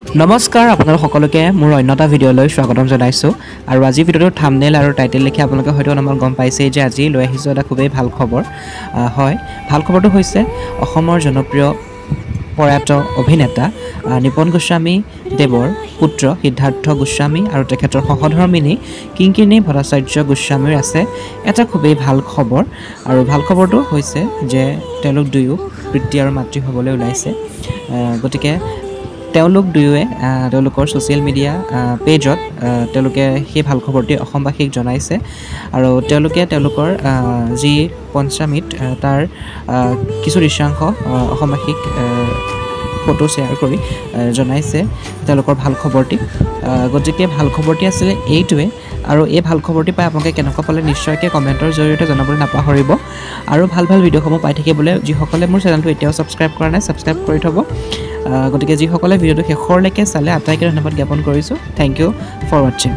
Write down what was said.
নমস্কাৰ আপোনালোক সকলোকে মোৰ অন্যটা ভিডিঅ'লৈ স্বাগতম জনাইছোঁ আৰু আজি ভিডিঅ'টোৰ থাম্বনেইল আৰু টাইটেল লিখি আপোনালোকে হয়তো অনুমান গম পাইছে যে আজি লৈ আহিছোঁ এটা খুবেই ভাল খবৰ হয় ভাল খবৰটো হৈছে অসমৰ জনপ্ৰিয় প্ৰয়াত অভিনেতা নিপন গোস্বামী দেৱৰ পুত্ৰ সিদ্ধাৰ্থ গোস্বামী আৰু তেখেতৰ সহধৰ্মিনী কিংকিণী ভট্টাচাৰ্য গোস্বামীৰ আছে এটা খুবেই ভাল খবৰ আৰু ভাল খবৰটো হৈছে যে তেওঁলোক দুয়ো পিতৃ আৰু মাতৃ হ'বলৈ ওলাইছে গতিকে তেওঁলোক দুয়োৱে তেওঁলোকৰ ছ'চিয়েল মিডিয়া পেজত তেওঁলোকে সেই ভাল খবৰটি অসমবাসীক জনাইছে আৰু তেওঁলোকে তেওঁলোকৰ যি পঞ্চামৃত তাৰ কিছু দৃশ্যাংশ অসমবাসীক ফটো শ্বেয়াৰ কৰি জনাইছে তেওঁলোকৰ ভাল খবৰটি গতিকে ভাল খবৰটি আছিলে এইটোৱে আৰু এই ভাল খবৰটি পাই আপোনালোকে কেনেকুৱা পালে নিশ্চয়কৈ কমেণ্টৰ জৰিয়তে জনাবলৈ নাপাহৰিব আৰু ভাল ভাল ভিডিঅ'সমূহ পাই থাকিবলৈ যিসকলে মোৰ চেনেলটো এতিয়াও ছাবস্ক্ৰাইব কৰা নাই ছাবস্ক্ৰাইব কৰি থ'ব গতিকে যিসকলে ভিডিঅ'টো শেষৰলৈকে চালে আটাইকে ধন্যবাদ জ্ঞাপন কৰিছোঁ থেংক ইউ ফৰ ৱাচিং